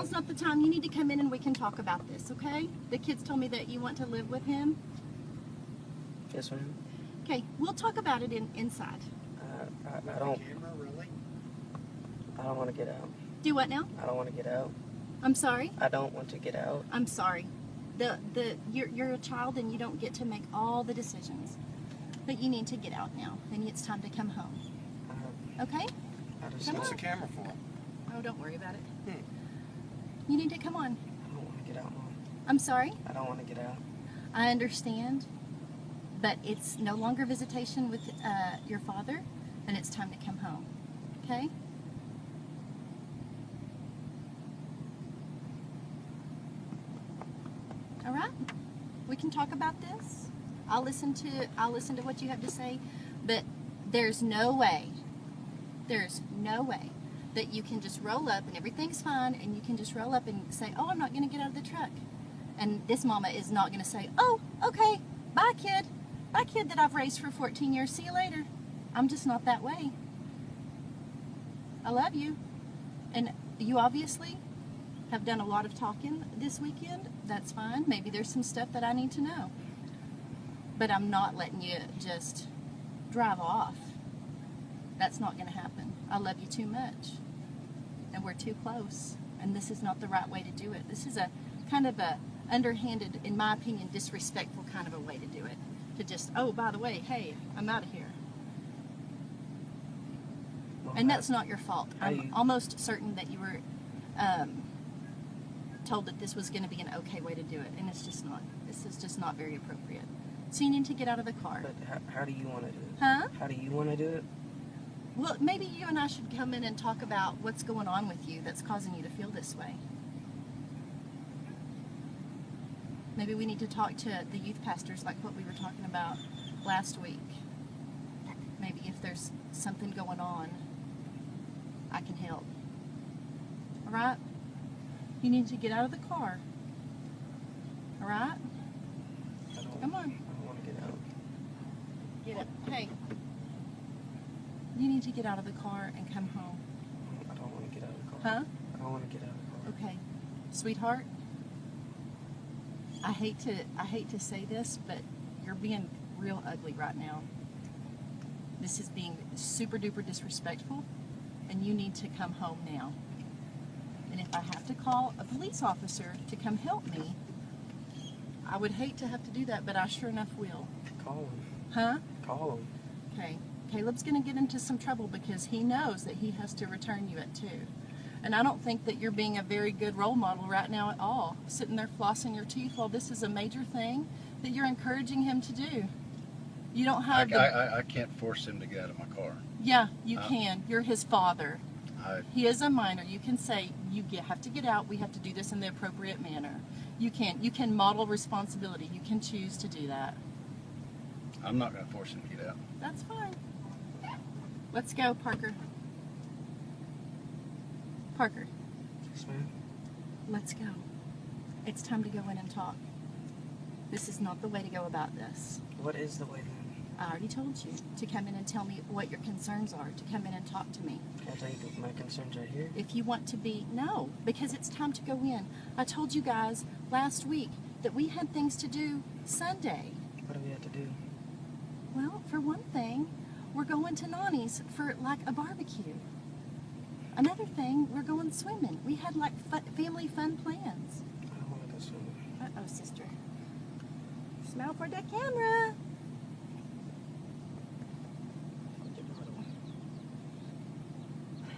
now's not the time. You need to come in and we can talk about this, okay? The kids told me that you want to live with him. Yes, ma'am. Okay, we'll talk about it inside. I don't. I don't want to get out. Do what now? I don't want to get out. I'm sorry? I don't want to get out. I'm sorry. You're a child and you don't get to make all the decisions. But you need to get out now, and it's time to come home. Okay? What's the camera for? Oh, don't worry about it. You need to come on. I don't want to get out, Mom. I'm sorry? I don't want to get out. I understand, but it's no longer visitation with your father, and it's time to come home. Okay? All right? We can talk about this. I'll listen to what you have to say, but there's no way that you can just roll up and everything's fine and you can just roll up and say, oh, I'm not going to get out of the truck. And this mama is not going to say, oh, okay, bye kid that I've raised for 14 years, see you later. I'm just not that way. I love you. And you obviously have done a lot of talking this weekend. That's fine. Maybe there's some stuff that I need to know. But I'm not letting you just drive off. That's not going to happen. I love you too much. And we're too close. And this is not the right way to do it. This is a kind of a underhanded, in my opinion, disrespectful kind of a way to do it. To just, oh, by the way, hey, I'm out of here. Well, And that's not your fault. I'm almost certain that you were told that this was going to be an okay way to do it. And it's just not. This is just not very appropriate. So you need to get out of the car. But how do you want to do it? Huh? How do you want to do it? Well, maybe you and I should come in and talk about what's going on with you that's causing you to feel this way. Maybe we need to talk to the youth pastors like what we were talking about last week. Maybe if there's something going on, I can help. All right? You need to get out of the car. All right? Come on. I don't want to get out. Get up. Hey. You need to get out of the car and come home. I don't want to get out of the car. Huh? I don't want to get out of the car. Okay. Sweetheart, I hate to say this, but you're being real ugly right now. This is being super duper disrespectful, and you need to come home now. And if I have to call a police officer to come help me, I would hate to have to do that, but I sure enough will. Call him. Huh? Call him. Okay. Caleb's going to get into some trouble because he knows that he has to return you at 2. And I don't think that you're being a very good role model right now at all. Sitting there flossing your teeth while this is a major thing that you're encouraging him to do. You don't have I can't force him to get out of my car. Yeah, you can. You're his father. I- He is a minor. You can say, have to get out. We have to do this in the appropriate manner. You can model responsibility. You can choose to do that. I'm not going to force him to get out. That's fine. Let's go, Parker. Parker, Yes, ma'am. let's go. It's time to go in and talk. This is not the way to go about this. What is the way I already told you to come in and tell me what your concerns are, to come in and talk to me. Can I tell you my concerns right here? If you want to be, no, because it's time to go in. I told you guys last week that we had things to do Sunday. What do we have to do? Well, for one thing, we're going to Nani's for like a barbecue. Another thing, we're going swimming. We had like family fun plans. I don't want to go swimming. Uh-oh, sister. Smile for the camera.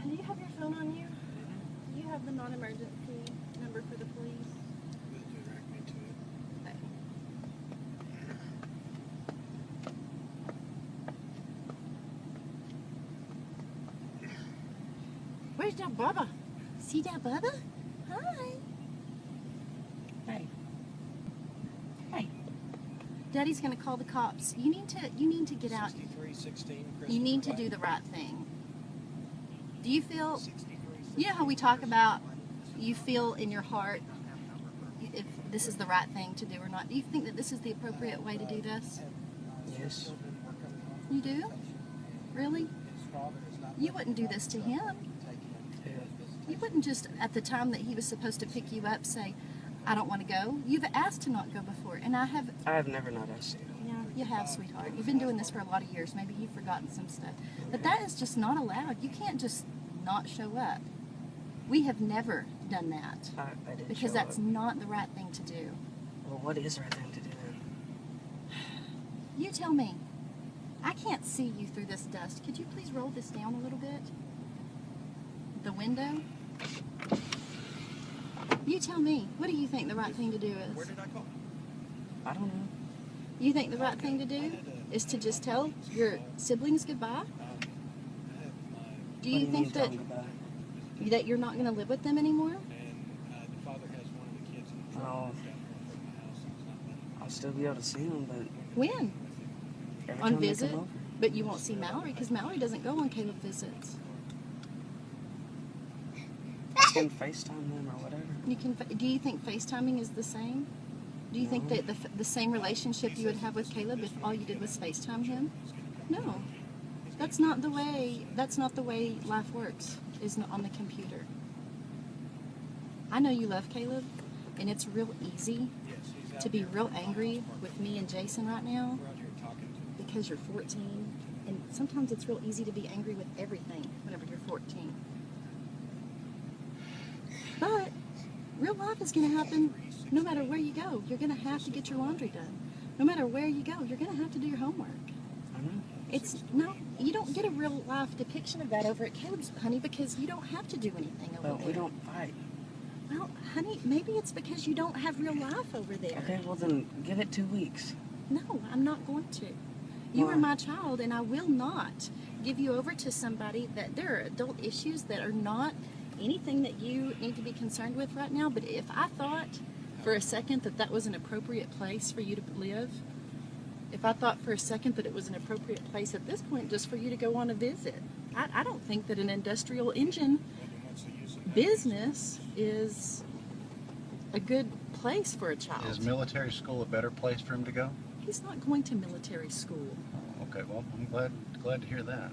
Do you have your phone on you? Do you have the non-emergency number for the police? Direct me to it. Where's that Bubba? See that Bubba? Hi. Hey. Hey. Daddy's gonna call the cops. You need to get out. 6316. You need to do the right thing. Do you feel, you know how we talk about you feel in your heart if this is the right thing to do or not? Do you think that this is the appropriate way to do this? Yes. You do? Really? You wouldn't do this to him. Yeah. You wouldn't just, at the time that he was supposed to pick you up, say, I don't want to go. You've asked to not go before, and I have. I have never not asked you. Yeah, you have, sweetheart. You've been doing this for a lot of years. Maybe you've forgotten some stuff. But that is just not allowed. You can't just not show up. We have never done that. I did Because show that's up. not the right thing to do. Well, what is the right thing to do then? You tell me. I can't see you through this dust. Could you please roll this down a little bit? The window? You tell me. What do you think the right thing to do Where is? did I call? I don't know. You think the right thing to do is to just tell your siblings goodbye? I have my, Do you think tell me about it? that you're not going to live with them anymore? and the father has one of the kids in the truck Oh. down from my house. And he's not letting I'll still be able to see them, but When? every On time they visit? come over. But you won't see Mallory because Mallory doesn't go on Caleb visits. I can FaceTime them or whatever. You can. Do you think FaceTiming is the same? Do you think No. that the same relationship you would have with Caleb if all you did was FaceTime him? No, that's not the way. That's not the way life works. Is on the computer. I know you love Caleb, and it's real easy Yes, he's out to be there real right now. angry with me and Jason right now We're out here talking to because you're 14, and sometimes it's real easy to be angry with everything whenever you're 14. But real life is going to happen no matter where you go. You're going to have to get your laundry done. No matter where you go, you're going to have to do your homework. I know. It's no, you don't get a real life depiction of that over at Caleb's, honey, because you don't have to do anything over But there. we don't fight. Well, honey, maybe it's because you don't have real life over there. Okay, well then give it 2 weeks. No, I'm not going to. You Why? are my child, and I will not give you over to somebody that there are adult issues that are not anything that you need to be concerned with right now. But if I thought for a second that that was an appropriate place for you to live, if I thought for a second that it was an appropriate place at this point just for you to go on a visit, I don't think that an industrial engine what's the use of that? business is a good place for a child. Is military school a better place for him to go? He's not going to military school. Okay, well, I'm glad to hear that.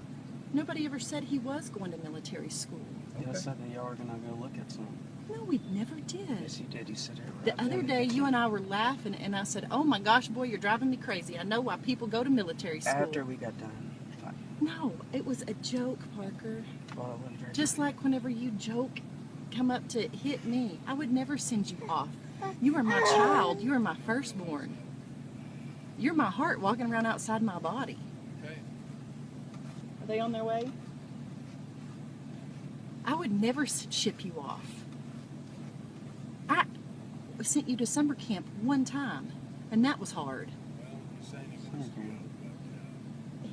Nobody ever said he was going to military school. You Okay. said that y'all were gonna go look at some. No, we never did. Yes, you did. You said it. The other day, you and I were laughing, and I said, "Oh my gosh, boy, you're driving me crazy. I know why people go to military school." After we got done. Fine. No, it was a joke, Parker. Well, it wasn't very Just like whenever you joke, come up to hit me, I would never send you off. You are my child. You are my firstborn. You're my heart walking around outside my body. Okay. Are they on their way? I would never ship you off. I sent you to summer camp one time, and that was hard. Well, he's saying he wants to go, but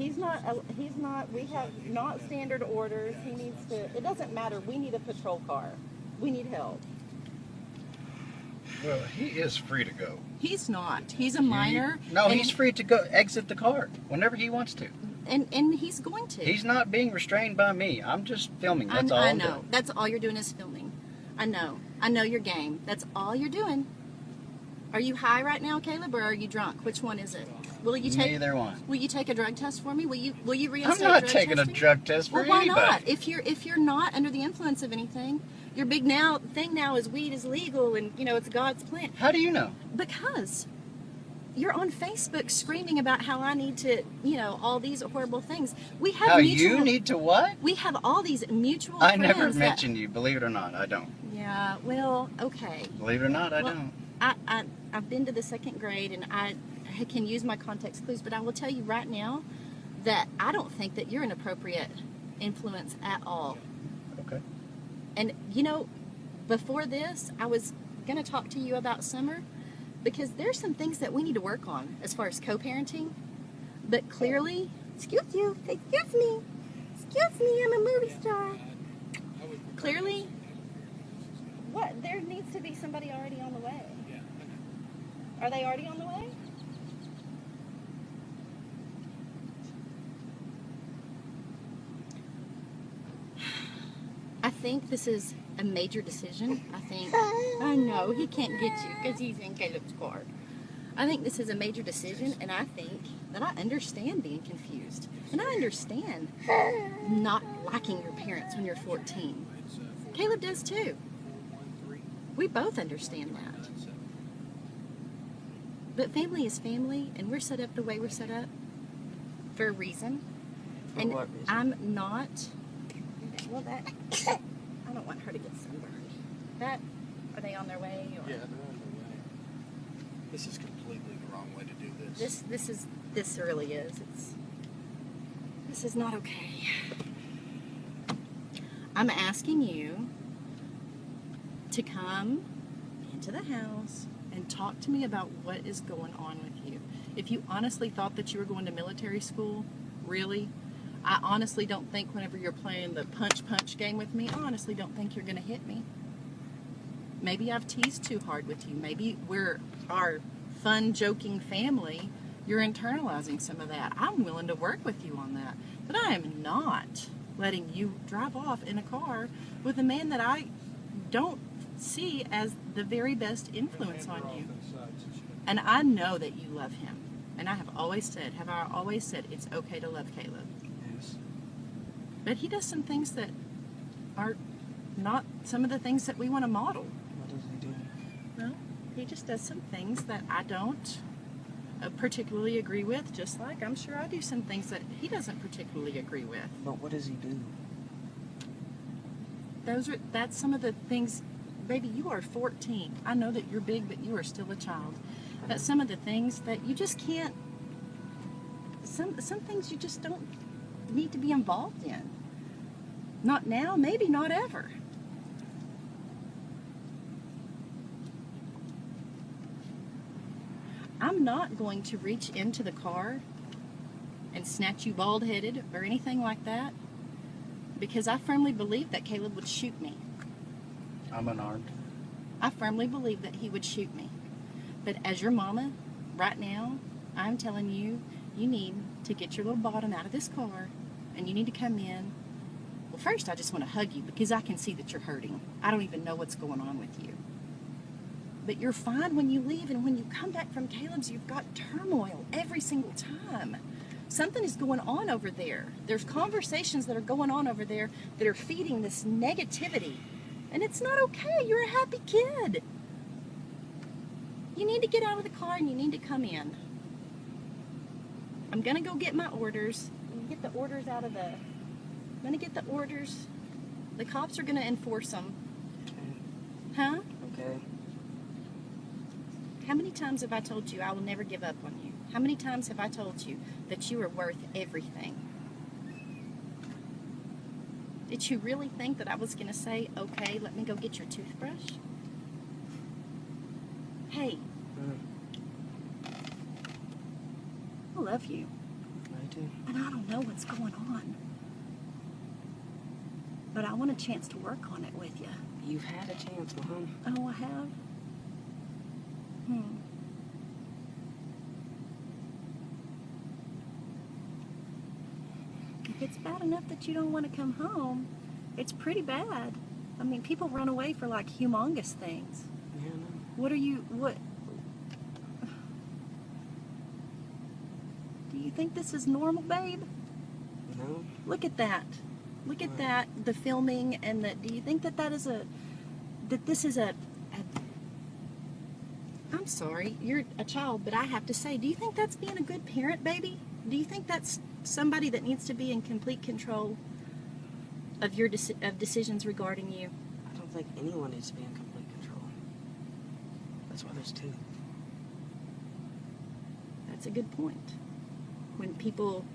He's not, we have not standard orders. He needs to, it doesn't matter. We need a patrol car. We need help. well, he is free to go. He's not. He's a minor. No, and, he's free to go exit the car whenever he wants to. And he's going to. He's not being restrained by me. I'm just filming. That's all I I'm know. doing. That's all you're doing is filming. I know. I know your game. That's all you're doing. Are you high right now, Caleb, or are you drunk? Which one is it? Will you take Neither one. Will you take a drug test for me? Will you I'm reinstate not drug taking testing? a drug test for Well, why anybody. not? If you're not under the influence of anything, your big thing now is weed is legal, and it's God's plan. How do you know? Because you're on Facebook screaming about how I need to, all these horrible things. We have How mutual, you need to what? We have all these mutual I friends never that- mentioned you. Believe it or not, I don't. Yeah, well, okay. Believe it or not, I Well, don't. I've been to the second grade, and I can use my context clues, but I will tell you right now that I don't think that you're an appropriate influence at all. Okay. And before this, I was going to talk to you about Summer because there's some things that we need to work on as far as co-parenting. But clearly, excuse me, I'm a movie star. I would prefer Clearly- this. What? There needs to be somebody already on the way. Yeah, I know. Are they already on the way? I think this is a major decision. I know he can't get you because he's in Caleb's car. I think this is a major decision, and I think that I understand being confused. And I understand not liking your parents when you're 14. Caleb does too. We both understand that. But family is family, and we're set up the way we're set up for a reason. For And what reason? I'm not. Well, that. I don't want her to get sunburned. That. Are they on their way? Or? Yeah, they're on their way. This is completely the wrong way to do this. This really is. This is not okay. I'm asking you to come into the house and talk to me about what is going on with you. If you honestly thought that you were going to military school, really, I honestly don't think whenever you're playing the punch game with me, I honestly don't think you're going to hit me. Maybe I've teased too hard with you. Maybe we're our fun, joking family. You're internalizing some of that. I'm willing to work with you on that. But I am not letting you drive off in a car with a man that I don't see as the very best influence on you. And I know that you love him. And I have always said, it's okay to love Caleb. Yes. But he does some things that are not some of the things that we want to model. What does he do? Well, he just does some things that I don't particularly agree with, just like I'm sure I do some things that he doesn't particularly agree with. But what does he do? That's some of the things. Baby, you are 14. I know that you're big, but you are still a child. But some of the things that you just can't, some things you just don't need to be involved in. Not now, maybe not ever. I'm not going to reach into the car and snatch you bald-headed or anything like that, because I firmly believe that Caleb would shoot me. I'm unarmed. I firmly believe that he would shoot me. But as your mama, right now, I'm telling you, you need to get your little bottom out of this car, and you need to come in. Well, first, I just want to hug you because I can see that you're hurting. I don't even know what's going on with you. But you're fine when you leave, and when you come back from Caleb's, you've got turmoil every single time. Something is going on over there. There's conversations that are going on over there that are feeding this negativity. And it's not okay. You're a happy kid. You need to get out of the car and you need to come in. I'm going to go get my orders. I'm going to get the orders out of the... I'm going to get the orders. The cops are going to enforce them. Okay. Huh? Okay. How many times have I told you I will never give up on you? How many times have I told you that you are worth everything? Did you really think that I was going to say, okay, let me go get your toothbrush? Hey, I love you. I do. And I don't know what's going on. But I want a chance to work on it with you. You've had a chance, Mom. Oh, I have? If it's bad enough that you don't want to come home, it's pretty bad. I mean, people run away for like humongous things. Yeah, no. What? Do you think this is normal, babe? No. Look at that. Look at What? that, the filming, and do you think that this is a I'm sorry, you're a child, but I have to say, do you think that's being a good parent, baby? Do you think that's somebody that needs to be in complete control of your of decisions regarding you? I don't think anyone needs to be in complete control. That's why there's two. That's a good point. When people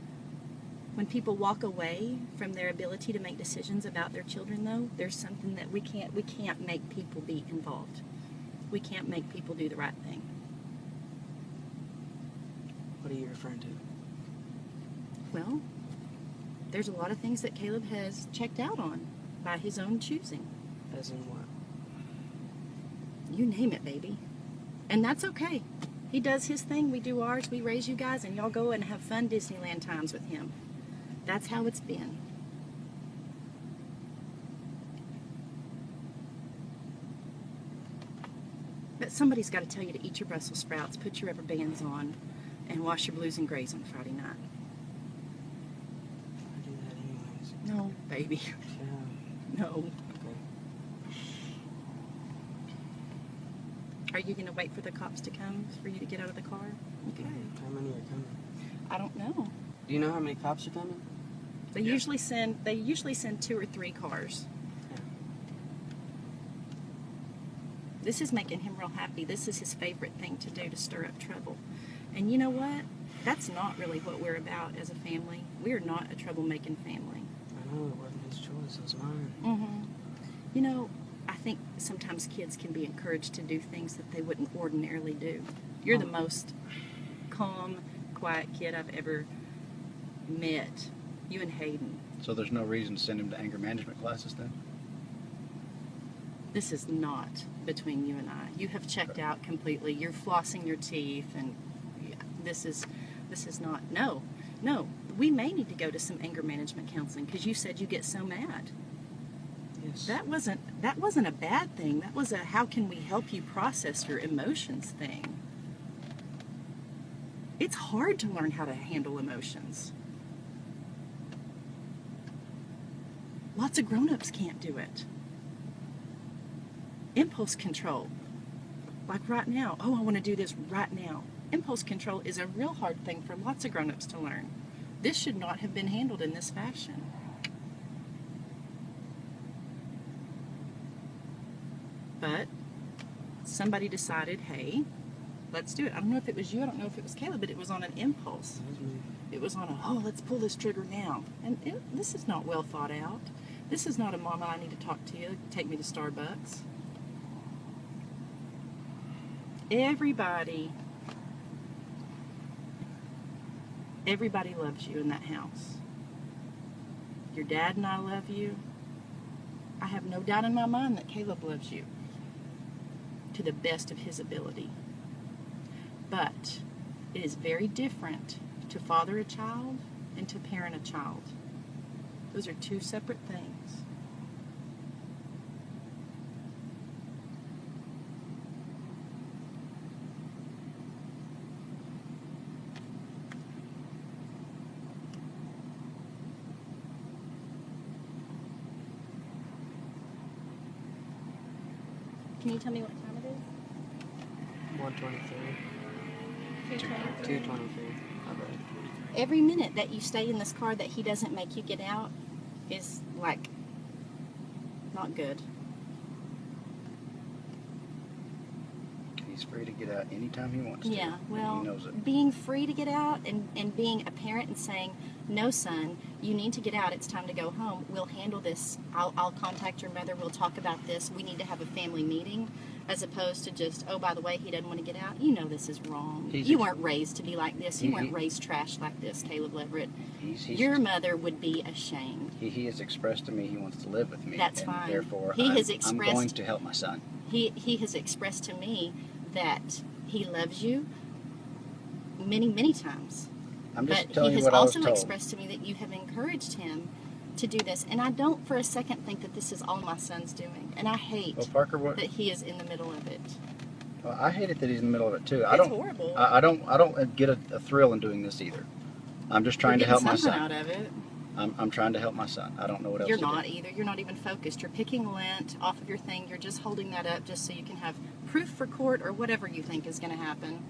walk away from their ability to make decisions about their children, though, there's something that we can't make people be involved. We can't make people do the right thing. What are you referring to? Well, there's a lot of things that Caleb has checked out on by his own choosing. As in what? You name it, baby. And that's okay. He does his thing, we do ours, we raise you guys, and y'all go and have fun Disneyland times with him. That's how it's been. But somebody's got to tell you to eat your Brussels sprouts, put your rubber bands on, and wash your blues and grays on Friday night. I do that anyways. No, baby. Yeah. No. Okay. Are you going to wait for the cops to come for you to get out of the car? Okay. How many are coming? I don't know. Do you know how many cops are coming? They usually send 2 or 3 cars. Yeah. This is making him real happy. This is his favorite thing to do, to stir up trouble. And you know what? That's not really what we're about as a family. We are not a troublemaking family. I know, it wasn't his choice, it was mine. Mm-hmm. You know, I think sometimes kids can be encouraged to do things that they wouldn't ordinarily do. You're the most calm, quiet kid I've ever met. You and Hayden. So there's no reason to send him to anger management classes then? This is not between you and I. You have checked out completely. You're flossing your teeth, and this is not. No. We may need to go to some anger management counseling because you said you get so mad. Yes. That wasn't a bad thing. That was a how can we help you process your emotions thing. It's hard to learn how to handle emotions. Lots of grown-ups can't do it. Impulse control. Like right now. Oh, I want to do this right now. Impulse control is a real hard thing for lots of grown-ups to learn. This should not have been handled in this fashion. But somebody decided, hey, let's do it. I don't know if it was you, I don't know if it was Caleb, but it was on an impulse. It was me. It was on let's pull this trigger now. And this is not well thought out. This is not a mama, I need to talk to you, take me to Starbucks. Everybody loves you in that house. Your dad and I love you. I have no doubt in my mind that Caleb loves you to the best of his ability. But it is very different to father a child and to parent a child. Those are 2 separate things. Can you tell me what time it is? 123. 2:23. 223. I bet. Every minute that you stay in this car that he doesn't make you get out is like not good. He's free to get out anytime he wants to. Yeah, and well, he knows it. being free to get out and being a parent and saying, no, son, you need to get out. It's time to go home. We'll handle this. I'll contact your mother. We'll talk about this. We need to have a family meeting, as opposed to just, oh, by the way, he doesn't want to get out. You know this is wrong. You weren't raised to be like this. You weren't raised trash like this, Caleb Leverett. Your mother would be ashamed. He has expressed to me he wants to live with me. That's and fine. Therefore, I'm going to help my son. He has expressed to me that he loves you many, many times. I'm just But telling he you has what I was also told. expressed to me that you have encouraged him to do this. And I don't for a second think that this is all my son's doing. And I hate Well, Parker, what? that he is in the middle of it. Well, I hate it that he's in the middle of it too. It's horrible. I don't get a thrill in doing this either. I'm just trying to help my son. Out of it. I'm trying to help my son. I don't know what else You're to not do. either. You're not even focused. You're picking lint off of your thing. You're just holding that up just so you can have proof for court or whatever you think is going to happen.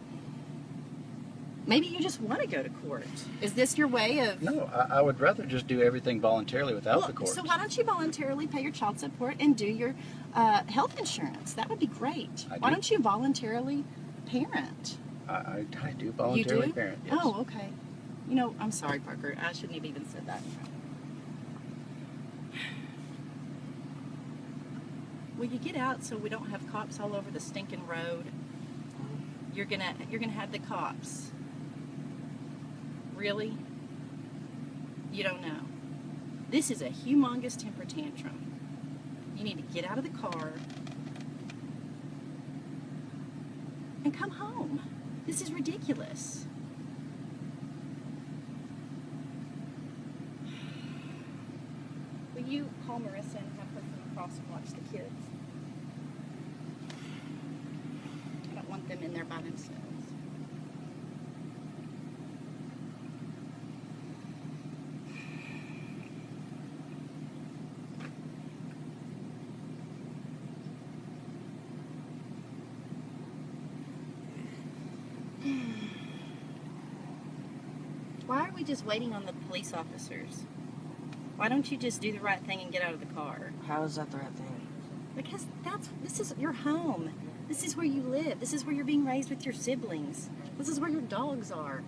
Maybe you just want to go to court. Is this your way of... No, I would rather just do everything voluntarily without the court. So why don't you voluntarily pay your child support and do your health insurance? That would be great. Why don't you voluntarily parent? I do voluntarily You do? parent, yes. Oh, okay. You know, I'm sorry, Parker. I shouldn't have even said that. Will you get out so we don't have cops all over the stinking road? You're gonna have the cops. Really? You don't know. This is a humongous temper tantrum. You need to get out of the car and come home. This is ridiculous. Will you call Marissa and have her come across and watch the kids? I don't want them in there by themselves. Why are we just waiting on the police officers? Why don't you just do the right thing and get out of the car? How is that the right thing? Because this is your home. This is where you live. This is where you're being raised with your siblings. This is where your dogs are.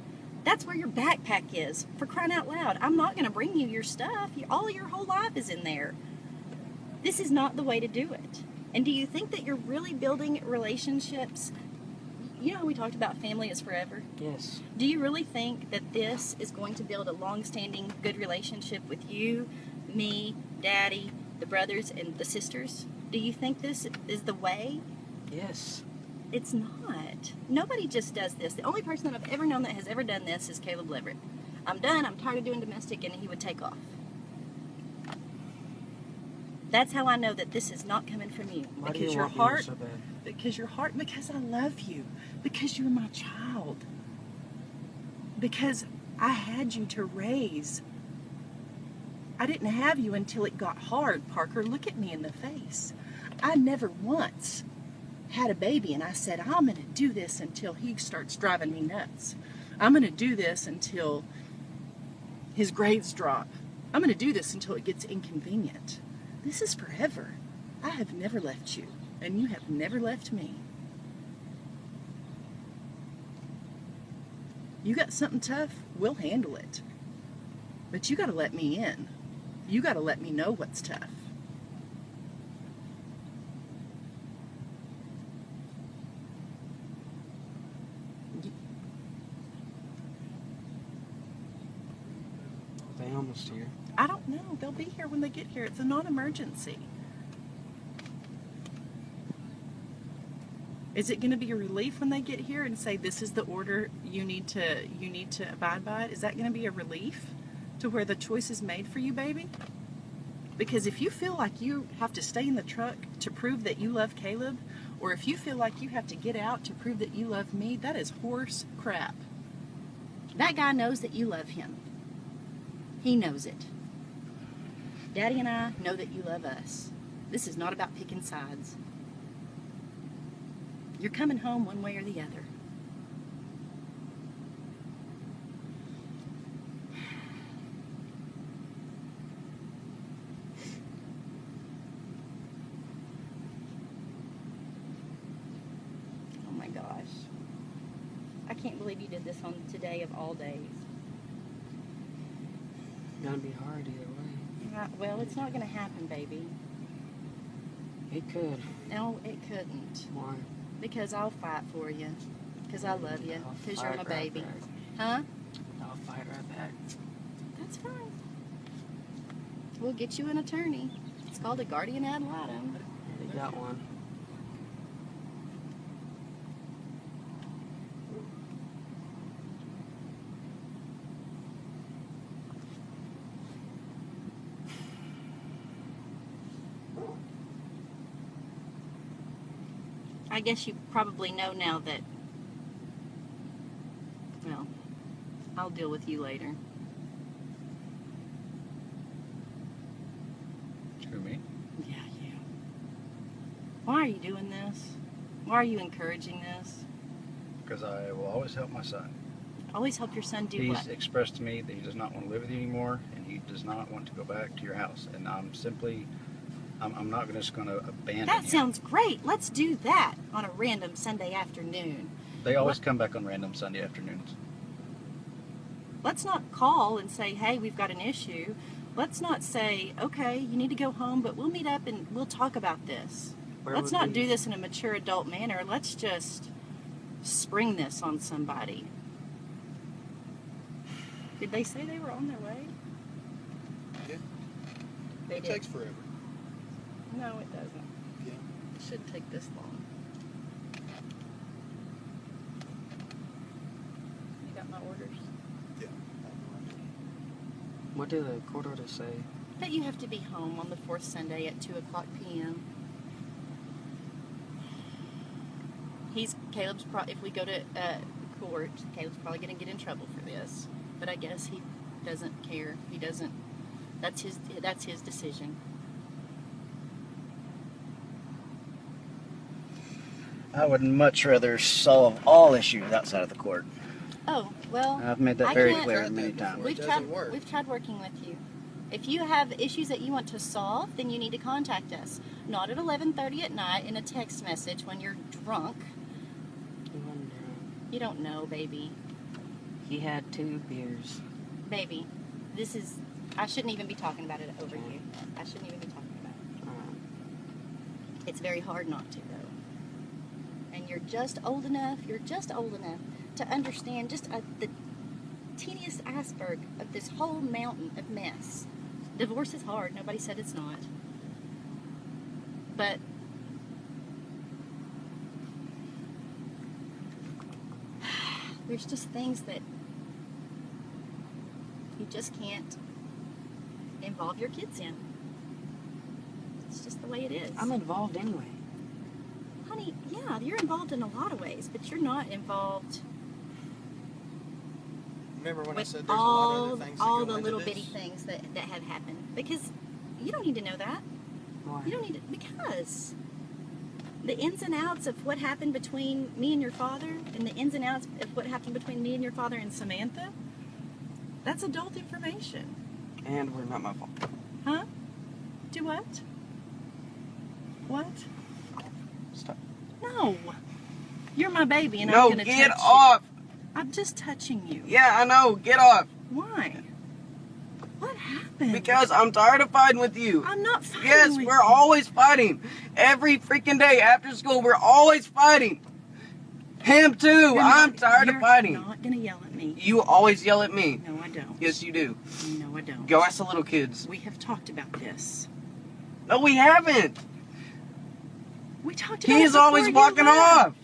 That's where your backpack is, for crying out loud. I'm not going to bring you your stuff. All of your whole life is in there. This is not the way to do it. And do you think that you're really building relationships? You know how we talked about family is forever? Yes. Do you really think that this is going to build a long-standing good relationship with you, me, Daddy, the brothers, and the sisters? Do you think this is the way? Yes. It's not. Nobody just does this. The only person that I've ever known that has ever done this is Caleb Leverett. I'm done. I'm tired of doing domestic, and he would take off. That's how I know that this is not coming from you. Why do Because you your want me heart, so bad? Because I love you. Because you're my child. Because I had you to raise. I didn't have you until it got hard, Parker. Look at me in the face. I never once had a baby and I said, I'm going to do this until he starts driving me nuts. I'm going to do this until his grades drop. I'm going to do this until it gets inconvenient. This is forever. I have never left you, and you have never left me. You got something tough, we'll handle it. But you got to let me in. You got to let me know what's tough. They almost here. I don't know. They'll be here when they get here. It's a non-emergency. Is it going to be a relief when they get here and say this is the order you need to abide by it? Is that going to be a relief to where the choice is made for you, baby? Because if you feel like you have to stay in the truck to prove that you love Caleb, or if you feel like you have to get out to prove that you love me, that is horse crap. that guy knows that you love him. He knows it. Daddy and I know that you love us. This is not about picking sides. You're coming home one way or the other. Oh my gosh. I can't believe you did this on today of all days. It's gonna be hard either way. Well, it's not going to happen, baby. It could. No, it couldn't. Why? Because I'll fight for you. Because I love you. I'll Because you're my fight right baby. back. Huh? I'll fight right back. That's fine. We'll get you an attorney. It's called a guardian ad litem. They got one. I guess you probably know now that, well, I'll deal with you later. Who, me? Yeah, you. Why are you doing this? Why are you encouraging this? Because I will always help my son. Always help your son do He's what? expressed to me that he does not want to live with you anymore, and he does not want to go back to your house. And I'm not just going to abandon That him. sounds great. Let's do that on a random Sunday afternoon. They always come back on random Sunday afternoons. Let's not call and say, hey, we've got an issue. Let's not say, okay, you need to go home, but we'll meet up and we'll talk about this. Where Let's would not we- do this in a mature adult manner. Let's just spring this on somebody. Did they say they were on their way? Yeah. They It did. takes forever. No, it doesn't. Yeah. It shouldn't take this long. You got my orders? Yeah. What do the court orders say? That you have to be home on the fourth Sunday at 2:00 p.m. If we go to court, Caleb's probably going to get in trouble for this. But I guess he doesn't care. He doesn't. That's his decision. I would much rather solve all issues outside of the court. Oh, well, I've made that I very can't- clear many times. we've doesn't work. tried working with you. If you have issues that you want to solve, then you need to contact us. Not at 11:30 at night in a text message when you're drunk. You don't know, baby. He had 2 beers. Baby, this is... I shouldn't even be talking about it over you. I shouldn't even be talking about it. It's very hard not to, though. And you're just old enough to understand just the teeniest iceberg of this whole mountain of mess. Divorce is hard. Nobody said it's not. But there's just things that you just can't involve your kids in. It's just the way it is. I'm involved anyway. Honey, yeah, you're involved in a lot of ways, but you're not involved Remember when I with said there's a lot of all, other things that all go the into little this? bitty things that have happened. Because you don't need to know that. Why? You don't need to, because the ins and outs of what happened between me and your father, and the ins and outs of what happened between me and your father and Samantha, that's adult information. And we're not my fault. Huh? Do what? What? Stop. No. You're my baby and I'm No, going to touch get you. off! I'm just touching you. Yeah, I know. Get off. Why? What happened? Because I'm tired of fighting with you. I'm not fighting Yes, with we're you. always fighting. Every freaking day after school, we're always fighting. Him too. You're I'm not- tired of fighting. You're not going to yell at me. You always yell at me. No, I don't. Yes, you do. No, I don't. Go ask the little kids. We have talked about this. No, we haven't. We talked about it He's before always you walking left. off.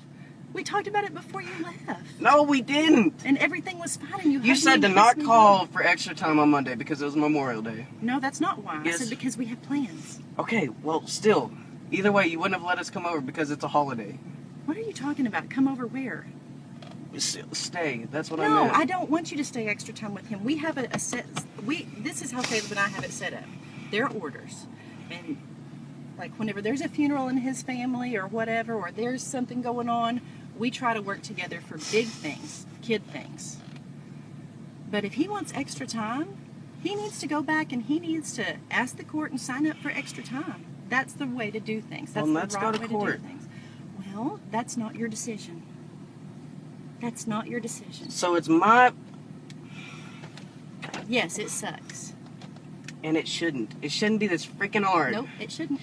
We talked about it before you left. No, we didn't. And everything was fine and you You hugged me said and to kissed not me call back. for extra time on Monday because it was Memorial Day. No, that's not why. Yes. I said because we have plans. Okay, well, still. Either way, you wouldn't have let us come over because it's a holiday. What are you talking about? Come over where? Stay. That's what I No, meant. I don't want you to stay extra time with him. We have a set. This is how Caleb and I have it set up. There are orders, and like whenever there's a funeral in his family or whatever, or there's something going on, we try to work together for big things, kid things. But if he wants extra time, he needs to go back and he needs to ask the court and sign up for extra time. That's the way to do things. That's Well, the let's right go to way court. to do things. Well, that's not your decision. That's not your decision. So it's my... Yes, it sucks. And it shouldn't. It shouldn't be this freaking hard. Nope, it shouldn't.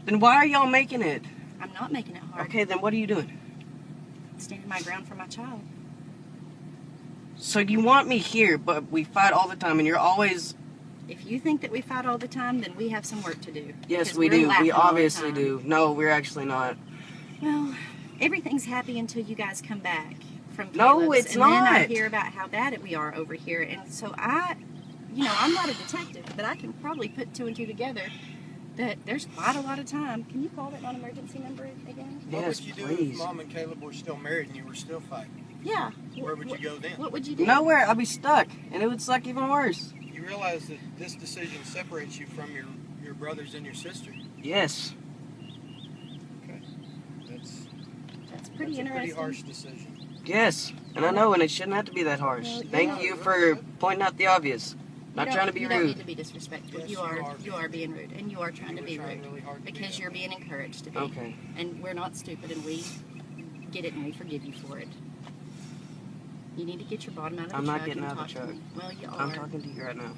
Then why are y'all making it? I'm not making it hard. Okay, then what are you doing? Standing my ground for my child. So you want me here, but we fight all the time, and you're always... If you think that we fight all the time, then we have some work to do. Yes, because we we're do. laughing We all the obviously time. do. No, we're actually not. Well, everything's happy until you guys come back from No, Caleb's, it's and then I not. hear about how bad we are over here, and so I'm not a detective, but I can probably put 2 and 2 together that there's quite a lot of time. Can you call that non-emergency number again? What Yes, would you do please. if Mom and Caleb were still married and you were still fighting? Yeah. Where would you go then? What would you do? Nowhere. I'd be stuck, and it would suck even worse. You realize that this decision separates you from your brothers and your sister. Yes. Okay. That's That's pretty a interesting. pretty harsh decision. Yes. And I know, and it shouldn't have to be that harsh. Well, Thank yeah. you for pointing out the obvious. Not You trying to be don't need rude. to be disrespectful. Yes, you are being rude, and you are trying to You be were trying rude really hard to because do you're that. being encouraged to be. Okay. And we're not stupid, and we get it, and we forgive you for it. You need to get your bottom out of the I'm truck not getting and out of the talk to truck. me. Well, you are. I'm talking to you right now.